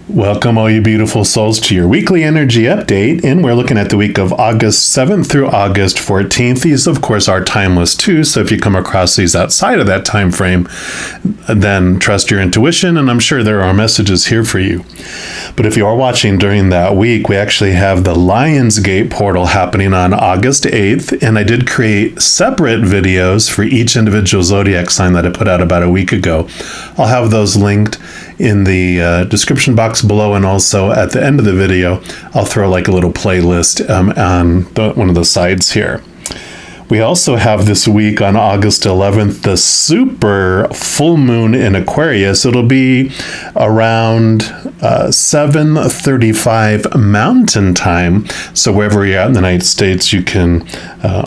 Welcome, all you beautiful souls, to your weekly energy update. And we're looking at the week of August 7th through August 14th. These, of course, are timeless too. So if you come across these outside of that time frame, then trust your intuition. And I'm sure there are messages here for you. But if you are watching during that week, we actually have the Lionsgate portal happening on August 8th. And I did create separate videos for each individual zodiac sign that I put out about a week ago. I'll have those linked in the description box below, and also at the end of the video I'll throw like a little playlist on one of the sides here. We also have this week on August 11th the super full moon in Aquarius. It'll be around 7:35 Mountain Time. So wherever you're at in the United States, you can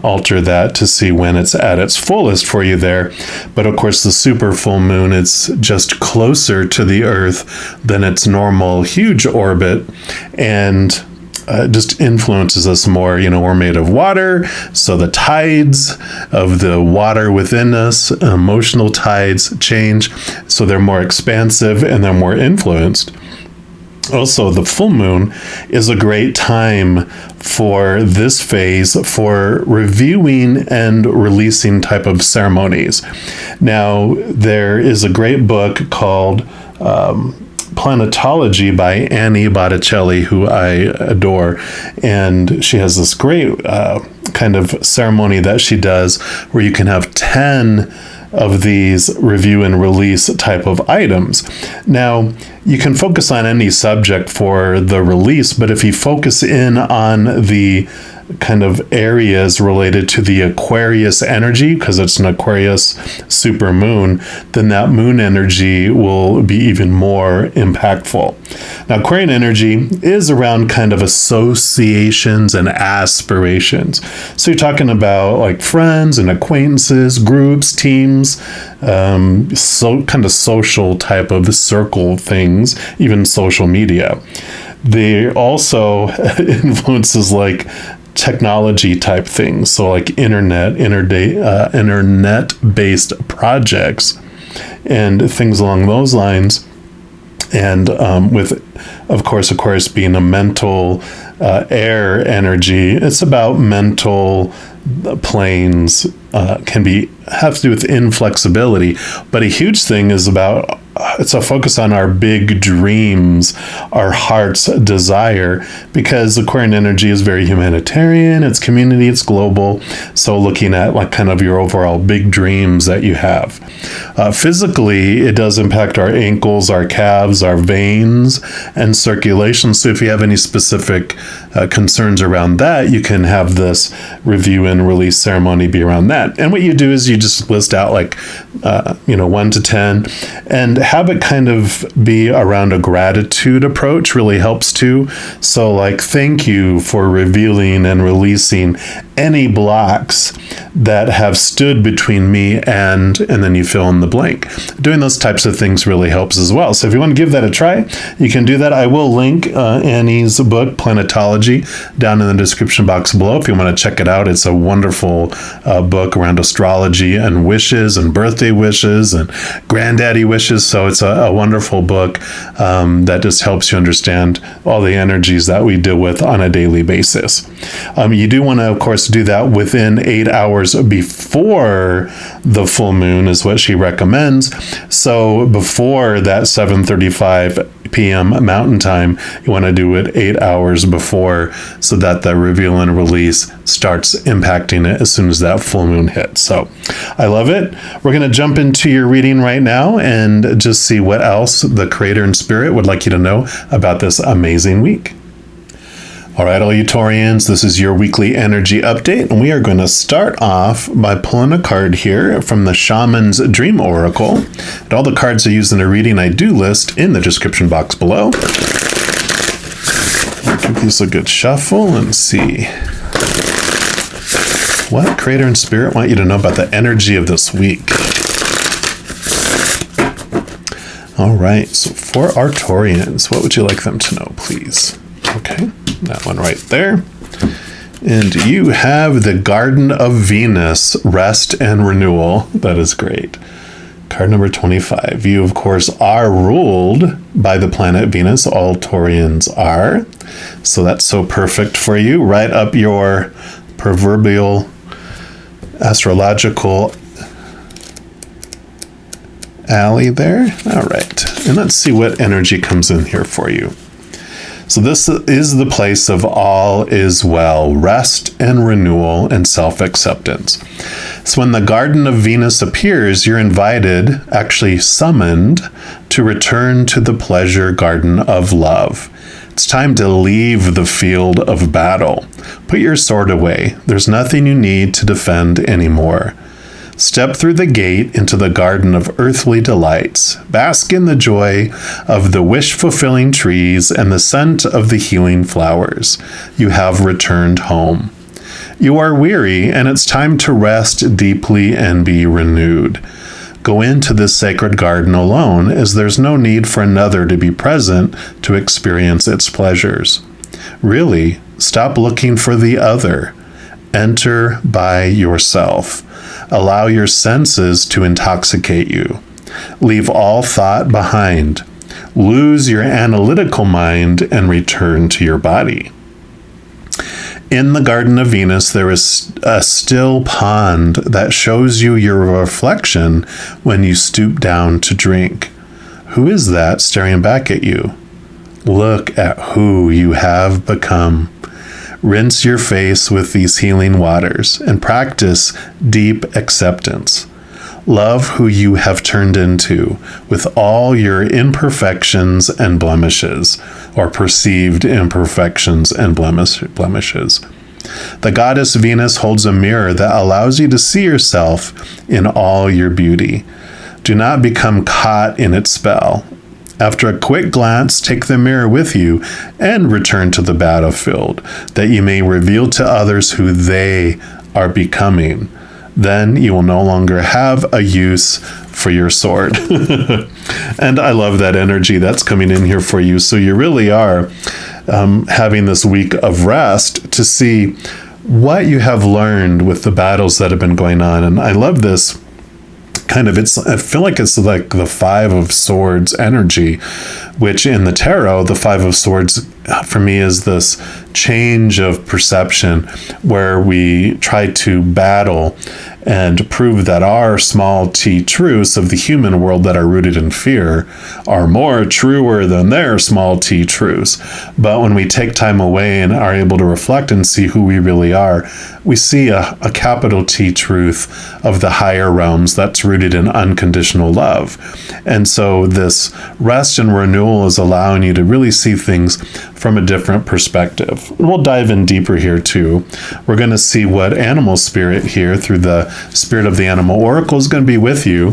alter that to see when it's at its fullest for you there. But of course, the super full moon is just closer to the Earth than its normal huge orbit, and just influences us more. You know, we're made of water, so the tides of the water within us, emotional tides, change, so they're more expansive and they're more influenced. Also, the full moon is a great time for this phase for reviewing and releasing type of ceremonies. Now, there is a great book called Planetology by Annie Botticelli, who I adore, and she has this great kind of ceremony that she does where you can have 10 of these review and release type of items. Now, you can focus on any subject for the release, but if you focus in on the kind of areas related to the Aquarius energy, because it's an Aquarius super moon, then that moon energy will be even more impactful. Now, Aquarian energy is around kind of associations and aspirations. So you're talking about like friends and acquaintances, groups, teams, so kind of social type of circle things, even social media. They also influences like technology type things, so like internet-based projects and things along those lines. And with, of course, Aquarius being a mental air energy, it's about mental planes, have to do with inflexibility. But a huge thing is about, it's a focus on our big dreams, our heart's desire, because Aquarian energy is very humanitarian, it's community, it's global. So looking at like kind of your overall big dreams that you have. Physically, it does impact our ankles, our calves, our veins, and circulation. So if you have any specific concerns around that, you can have this review and release ceremony be around that. And what you do is you just list out like, 1 to 10, and have it kind of be around a gratitude approach really helps too. So like, thank you for revealing and releasing any blocks that have stood between me and then you fill in the blank. Doing those types of things really helps as well. So if you want to give that a try, you can do that. I will link Annie's book, Planetology, down in the description box below if you want to check it out. It's a wonderful book around astrology and wishes and birthday wishes and granddaddy wishes. So it's a wonderful book that just helps you understand all the energies that we deal with on a daily basis. You do want to, of course, do that within 8 hours before the full moon is what she recommends. So before that 7:35 p.m. Mountain Time, you want to do it 8 hours before, so that the reveal and release starts impacting it as soon as that full moon hits. So I love it. We're going to jump into your reading right now and just see what else the Creator and Spirit would like you to know about this amazing week. All right, all you Taurians, this is your weekly energy update, and we are going to start off by pulling a card here from the Shaman's Dream Oracle. And all the cards I use in a reading I do list in the description box below. I'll give these a good shuffle and see what Creator and Spirit want you to know about the energy of this week. All right, so for our Taurians, what would you like them to know, please? Okay, that one right there. And you have the Garden of Venus, rest and renewal. That is great. Card number 25. You, of course, are ruled by the planet Venus. All Taurians are. So that's so perfect for you. Right up your proverbial astrological alley there. All right. And let's see what energy comes in here for you. So this is the place of all is well, rest and renewal and self-acceptance. So when the Garden of Venus appears, you're invited, actually summoned, to return to the pleasure garden of love. It's time to leave the field of battle. Put your sword away. There's nothing you need to defend anymore. Step through the gate into the garden of earthly delights. Bask in the joy of the wish-fulfilling trees and the scent of the healing flowers. You have returned home. You are weary, and it's time to rest deeply and be renewed. Go into this sacred garden alone, as there's no need for another to be present to experience its pleasures. Really, stop looking for the other. Enter by yourself. Allow your senses to intoxicate you. Leave all thought behind. Lose your analytical mind and return to your body. In the Garden of Venus, there is a still pond that shows you your reflection when you stoop down to drink. Who is that staring back at you? Look at who you have become. Rinse your face with these healing waters and practice deep acceptance. Love who you have turned into with all your imperfections and blemishes, or perceived imperfections and blemishes. The goddess Venus holds a mirror that allows you to see yourself in all your beauty. Do not become caught in its spell. After a quick glance, take the mirror with you and return to the battlefield, that you may reveal to others who they are becoming. Then you will no longer have a use for your sword. And I love that energy that's coming in here for you. So you really are having this week of rest to see what you have learned with the battles that have been going on. And I love this. I feel like it's like the Five of Swords energy, which in the tarot, the Five of Swords for me is this change of perception where we try to battle and prove that our small t truths of the human world that are rooted in fear are more truer than their small t truths. But when we take time away and are able to reflect and see who we really are, we see a capital T truth of the higher realms that's rooted in unconditional love. And so this rest and renewal is allowing you to really see things from a different perspective. We'll dive in deeper here too. We're going to see what animal spirit here through the spirit of the animal oracle is going to be with you,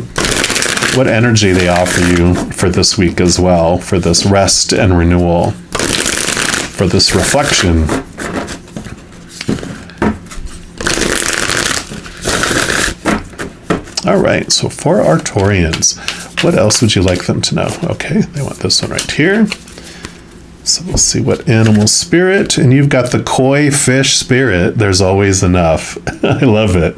what energy they offer you for this week as well, for this rest and renewal, for this reflection. All right, so for our Taurians, what else would you like them to know? Okay, they want this one right here. So we'll see what animal spirit, and you've got the koi fish spirit. There's always enough. I love it.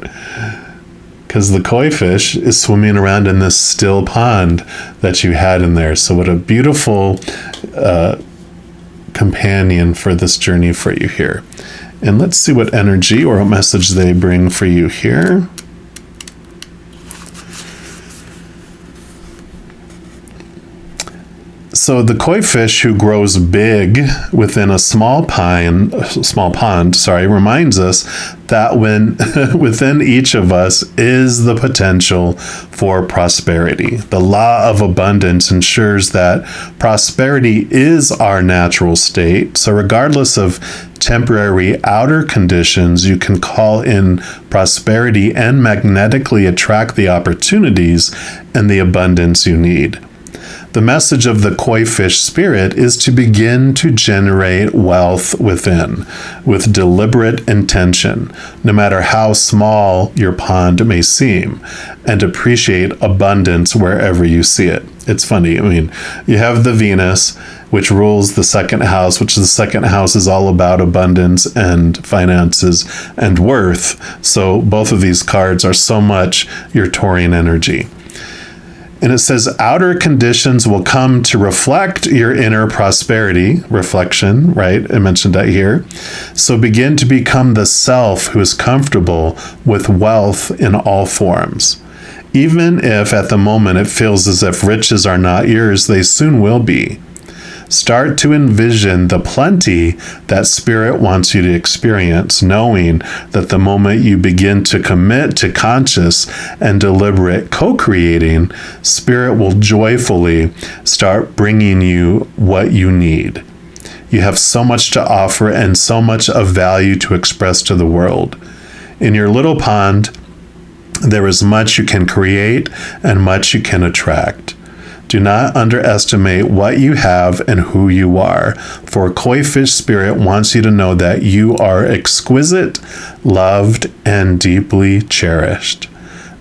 Because the koi fish is swimming around in this still pond that you had in there. So what a beautiful companion for this journey for you here. And let's see what energy or what message they bring for you here. So the koi fish who grows big within a small pond, reminds us that when within each of us is the potential for prosperity. The law of abundance ensures that prosperity is our natural state. So regardless of temporary outer conditions, you can call in prosperity and magnetically attract the opportunities and the abundance you need. The message of the koi fish spirit is to begin to generate wealth within with deliberate intention, no matter how small your pond may seem, and appreciate abundance wherever you see it. It's funny. I mean, you have the Venus, which rules the second house, which the second house is all about abundance and finances and worth. So both of these cards are so much your Taurian energy. And it says, outer conditions will come to reflect your inner prosperity. Reflection, right? I mentioned that here. So begin to become the self who is comfortable with wealth in all forms. Even if at the moment it feels as if riches are not yours, they soon will be. Start to envision the plenty that Spirit wants you to experience, knowing that the moment you begin to commit to conscious and deliberate co-creating, Spirit will joyfully start bringing you what you need. You have so much to offer and so much of value to express to the world. In your little pond, there is much you can create and much you can attract. Do not underestimate what you have and who you are, for Koi Fish Spirit wants you to know that you are exquisite, loved, and deeply cherished.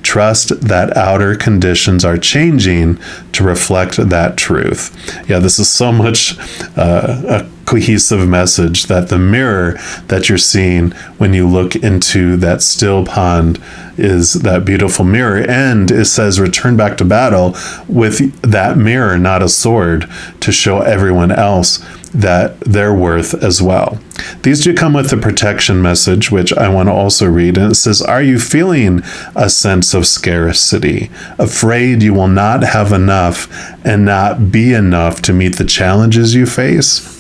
Trust that outer conditions are changing to reflect that truth. Yeah, this is so much a cohesive message that the mirror that you're seeing when you look into that still pond is that beautiful mirror. And it says, return back to battle with that mirror, not a sword, to show everyone else that they're worth as well. These do come with a protection message, which I want to also read. And it says, are you feeling a sense of scarcity, afraid you will not have enough and not be enough to meet the challenges you face?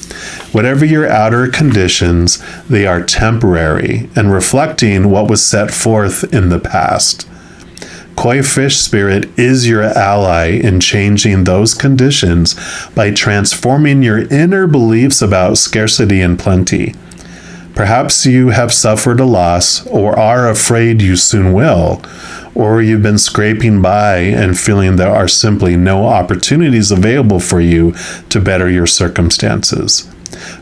Whatever your outer conditions, they are temporary and reflecting what was set forth in the past. Koi Fish Spirit is your ally in changing those conditions by transforming your inner beliefs about scarcity and plenty. Perhaps you have suffered a loss or are afraid you soon will, or you've been scraping by and feeling there are simply no opportunities available for you to better your circumstances.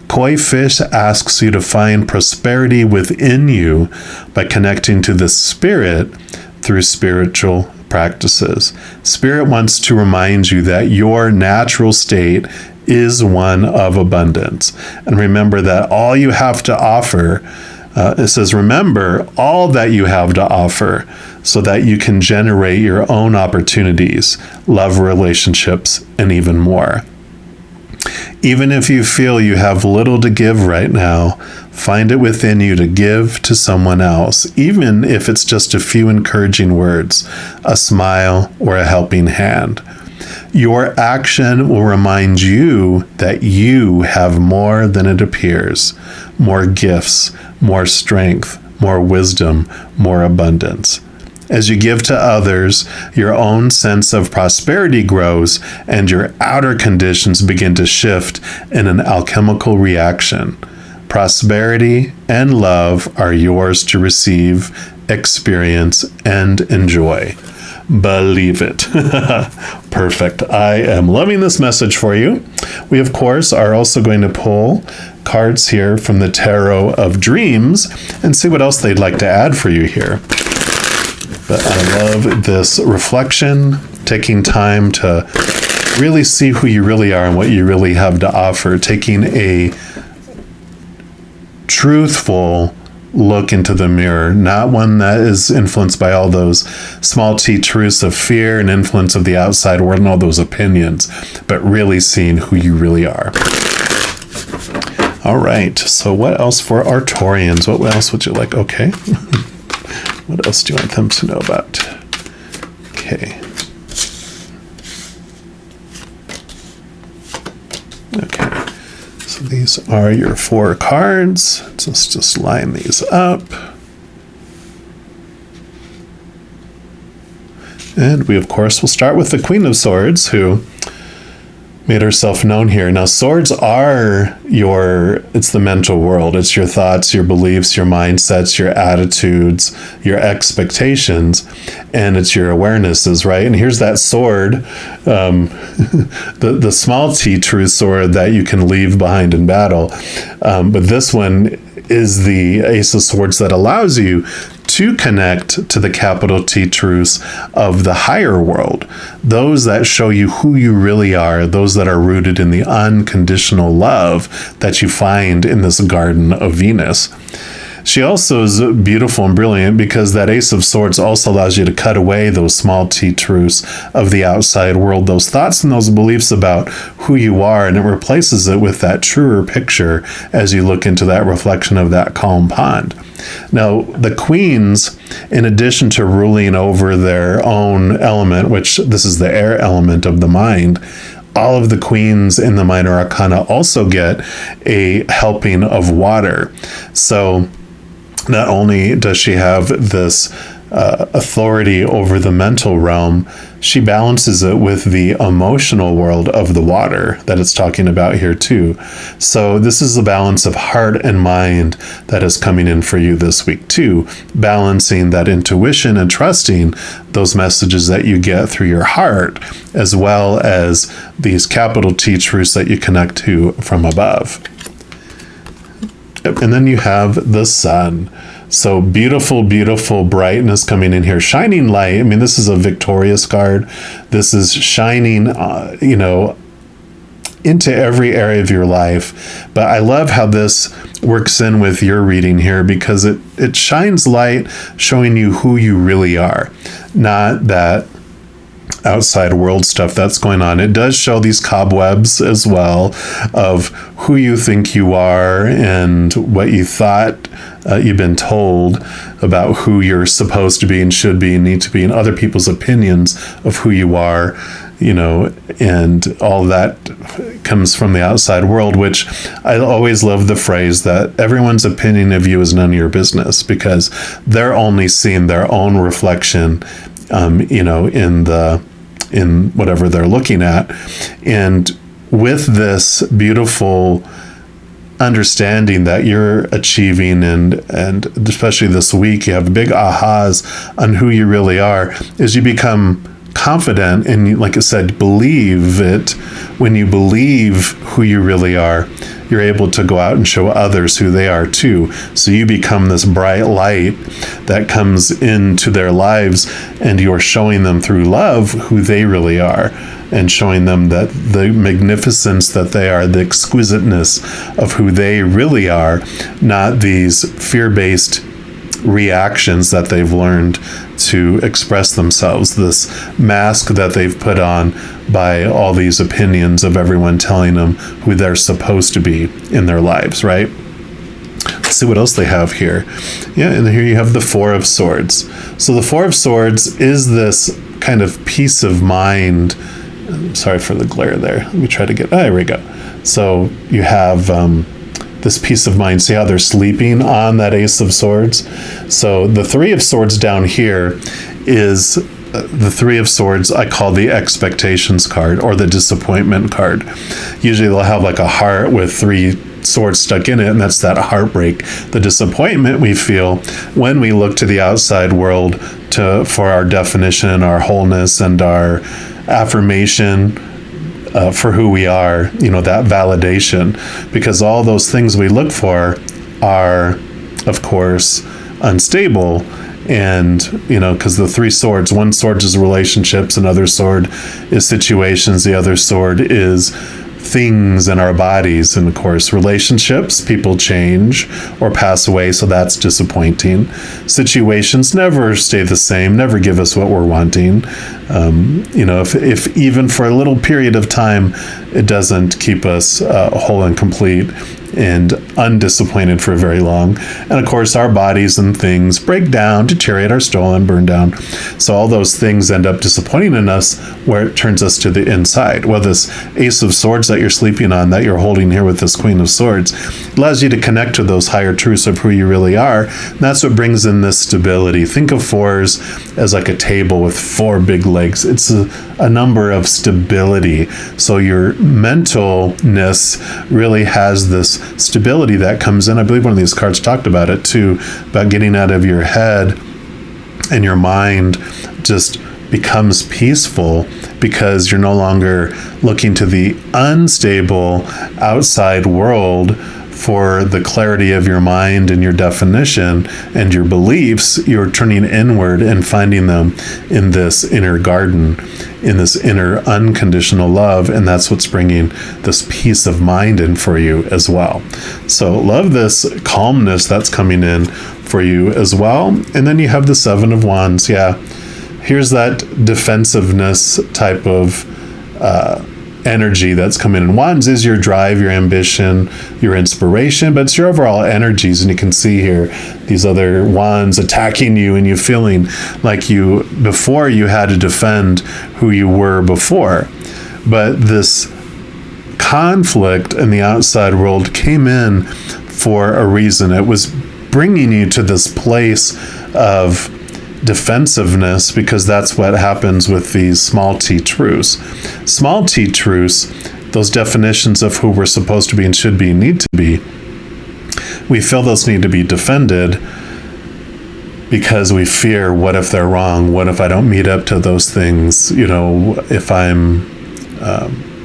Koi Fish asks you to find prosperity within you by connecting to the Spirit through spiritual practices. Spirit wants to remind you that your natural state is one of abundance. And remember that all you have to offer, it says, remember all that you have to offer so that you can generate your own opportunities, love relationships, and even more. Even if you feel you have little to give right now, find it within you to give to someone else, even if it's just a few encouraging words, a smile, or a helping hand. Your action will remind you that you have more than it appears, more gifts, more strength, more wisdom, more abundance. As you give to others, your own sense of prosperity grows and your outer conditions begin to shift in an alchemical reaction. Prosperity and love are yours to receive, experience, and enjoy. Believe it. Perfect. I am loving this message for you. We, of course, are also going to pull cards here from the Tarot of Dreams and see what else they'd like to add for you here. But I love this reflection, taking time to really see who you really are and what you really have to offer, taking a truthful look into the mirror, not one that is influenced by all those small t truths of fear and influence of the outside world and all those opinions, but really seeing who you really are. All right, so what else for Arcturians? What else would you like? Okay. What else do you want them to know about? Okay. Okay. So these are your 4 cards. So let's just line these up. And we, of course, will start with the Queen of Swords, who made herself known here. Now, swords are it's the mental world. It's your thoughts, your beliefs, your mindsets, your attitudes, your expectations, and it's your awarenesses, right? And here's that sword, the small t truth sword that you can leave behind in battle. But this one is the Ace of Swords that allows you to connect to the capital T truths of the higher world, those that show you who you really are, those that are rooted in the unconditional love that you find in this garden of Venus. She also is beautiful and brilliant because that Ace of Swords also allows you to cut away those small t truths of the outside world, those thoughts and those beliefs about who you are, and it replaces it with that truer picture as you look into that reflection of that calm pond. Now, the queens, in addition to ruling over their own element, which this is the air element of the mind, all of the queens in the minor arcana also get a helping of water. So not only does she have this authority over the mental realm, she balances it with the emotional world of the water that it's talking about here too. So this is the balance of heart and mind that is coming in for you this week too, balancing that intuition and trusting those messages that you get through your heart, as well as these capital T truths that you connect to from above. And then you have the sun. So beautiful, beautiful brightness coming in here. Shining light. I mean, this is a victorious card. This is shining, into every area of your life. But I love how this works in with your reading here, because it shines light showing you who you really are, not that outside world stuff that's going on. It does show these cobwebs as well of who you think you are and what you thought you've been told about who you're supposed to be and should be and need to be, and other people's opinions of who you are, and all that comes from the outside world, which I always love the phrase that everyone's opinion of you is none of your business, because they're only seeing their own reflection in whatever they're looking at. And with this beautiful understanding that you're achieving, and especially this week, you have big ahas on who you really are, as you become confident and, like I said, believe it. When you believe who you really are, you're able to go out and show others who they are too. So you become this bright light that comes into their lives, and you're showing them through love who they really are, and showing them that the magnificence that they are, the exquisiteness of who they really are, not these fear-based reactions that they've learned to express themselves, this mask that they've put on by all these opinions of everyone telling them who they're supposed to be in their lives, right? Let's see what else they have here. Yeah, and here you have the Four of Swords. So the Four of Swords is this kind of peace of mind. Sorry for the glare there. Let me try to get, there we go. So you have this peace of mind. See how they're sleeping on that Ace of Swords? So the Three of Swords down here is the Three of Swords I call the expectations card, or the disappointment card. Usually they'll have like a heart with three swords stuck in it, and that's that heartbreak, the disappointment we feel when we look to the outside world for our definition, our wholeness, and our affirmation for who we are, that validation, because all those things we look for are, of course, unstable. And, because the three swords, one sword is relationships, another sword is situations, the other sword is things in our bodies. And of course, relationships, people change or pass away, so that's disappointing. Situations never stay the same, never give us what we're wanting. If even for a little period of time, it doesn't keep us whole and complete and undisappointed for very long. And of course, our bodies and things break down, deteriorate, are stolen, burn down. So all those things end up disappointing in us, where it turns us to the inside. Well, this Ace of Swords that you're sleeping on, that you're holding here with this Queen of Swords, allows you to connect to those higher truths of who you really are. And that's what brings in this stability. Think of fours as like a table with four big legs. It's a number of stability. So your mentalness really has this stability that comes in. I believe one of these cards talked about it too, about getting out of your head, and your mind just becomes peaceful because you're no longer looking to the unstable outside world for the clarity of your mind and your definition and your beliefs. You're turning inward and finding them in this inner garden, in this inner unconditional love, and that's what's bringing this peace of mind in for you as well. So love this calmness that's coming in for you as well. And then you have the Seven of Wands. Yeah, here's that defensiveness type of energy that's coming in. Wands is your drive, your ambition, your inspiration, but it's your overall energies. And you can see here these other wands attacking you, and you feeling like before you had to defend who you were before. But this conflict in the outside world came in for a reason. It was bringing you to this place of defensiveness, because that's what happens with these small t truths. Small t truths, those definitions of who we're supposed to be and should be and need to be, we feel those need to be defended because we fear, what if they're wrong? What if I don't meet up to those things? If I'm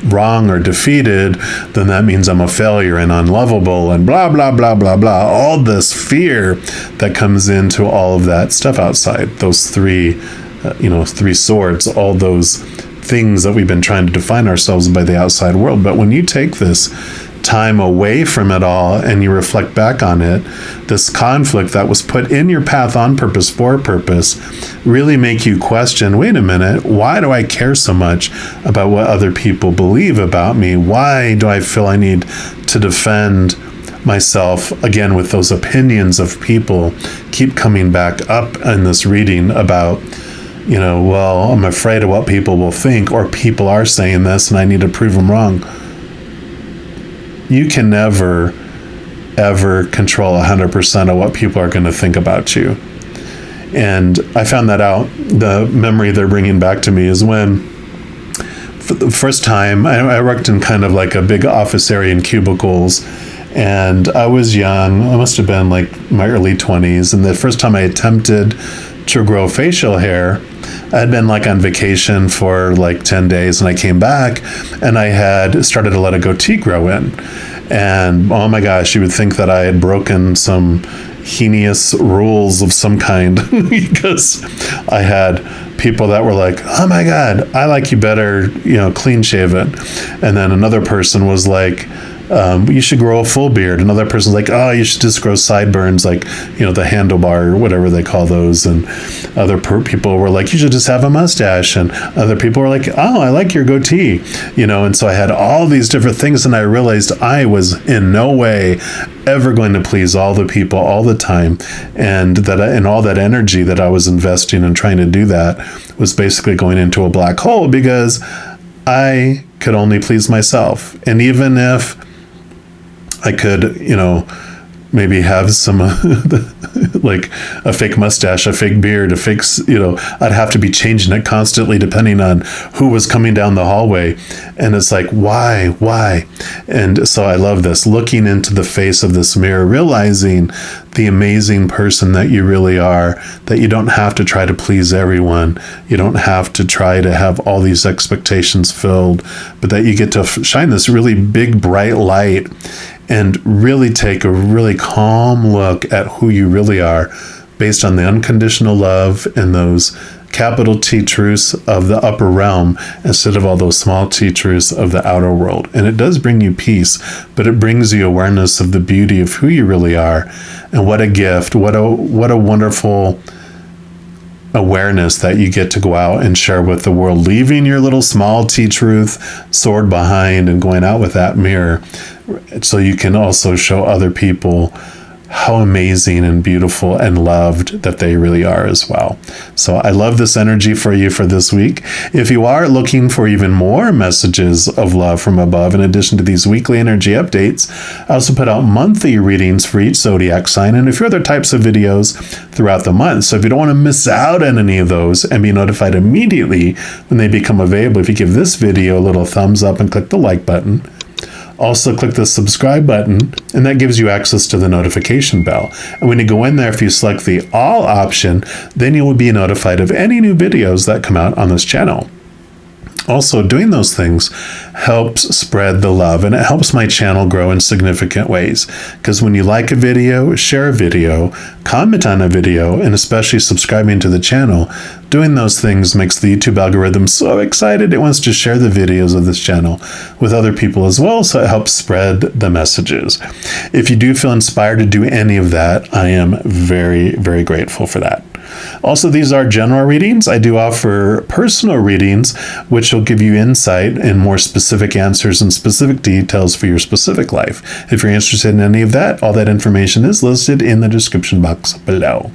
wrong or defeated, then that means I'm a failure and unlovable and blah, blah, blah, blah, blah. All this fear that comes into all of that stuff outside, those three swords, all those things that we've been trying to define ourselves by the outside world. But when you take this time away from it all and you reflect back on it, this conflict that was put in your path on purpose, for purpose, really make you question, wait a minute, why do I care so much about what other people believe about me? Why do I feel I need to defend myself again with those opinions of people keep coming back up in this reading about, well, I'm afraid of what people will think, or people are saying this and I need to prove them wrong. You can never, ever control 100% of what people are going to think about you. And I found that out. The memory they're bringing back to me is when, for the first time, I worked in kind of like a big office area in cubicles, and I was young. I must have been like my early 20s. And the first time I attempted to grow facial hair, I had been like on vacation for like 10 days, and I came back and I had started to let a goatee grow in. And oh my gosh, you would think that I had broken some heinous rules of some kind because I had people that were like, oh my God, I like you better, clean shaven. And then another person was like, you should grow a full beard. Another person's like, oh, you should just grow sideburns, like, the handlebar or whatever they call those. And other people were like, you should just have a mustache. And other people were like, oh, I like your goatee, and so I had all these different things, and I realized I was in no way ever going to please all the people all the time, and all that energy that I was investing in trying to do that was basically going into a black hole, because I could only please myself. And even if I could, maybe have some, like a fake mustache, a fake beard, a fake, I'd have to be changing it constantly depending on who was coming down the hallway. And it's like, why? And so I love this, looking into the face of this mirror, realizing the amazing person that you really are, that you don't have to try to please everyone. You don't have to try to have all these expectations filled, but that you get to shine this really big, bright light and really take a really calm look at who you really are based on the unconditional love and those capital T truths of the upper realm instead of all those small t truths of the outer world. And it does bring you peace, but it brings you awareness of the beauty of who you really are. And what a gift, what a wonderful awareness that you get to go out and share with the world, leaving your little small t truth sword behind and going out with that mirror, so you can also show other people how amazing and beautiful and loved that they really are as well. So I love this energy for you for this week. If you are looking for even more messages of love from above, in addition to these weekly energy updates, I also put out monthly readings for each zodiac sign and a few other types of videos throughout the month. So if you don't want to miss out on any of those and be notified immediately when they become available, if you give this video a little thumbs up and click the like button. Also click the subscribe button, and that gives you access to the notification bell. And when you go in there, if you select the all option, then you will be notified of any new videos that come out on this channel. Also, doing those things helps spread the love, and it helps my channel grow in significant ways. Because when you like a video, share a video, comment on a video, and especially subscribing to the channel, doing those things makes the YouTube algorithm so excited it wants to share the videos of this channel with other people as well, so it helps spread the messages. If you do feel inspired to do any of that, I am very, very grateful for that. Also, these are general readings. I do offer personal readings, which will give you insight and more specific answers and specific details for your specific life. If you're interested in any of that, all that information is listed in the description box below.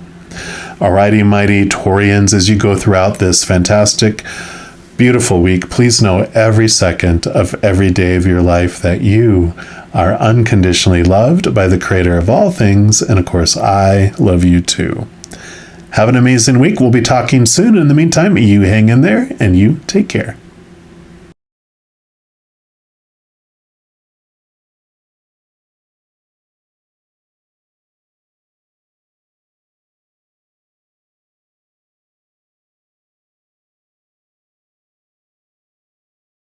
Alrighty, mighty Taurians, as you go throughout this fantastic, beautiful week, please know every second of every day of your life that you are unconditionally loved by the Creator of all things, and of course, I love you too. Have an amazing week. We'll be talking soon. In the meantime, you hang in there and you take care.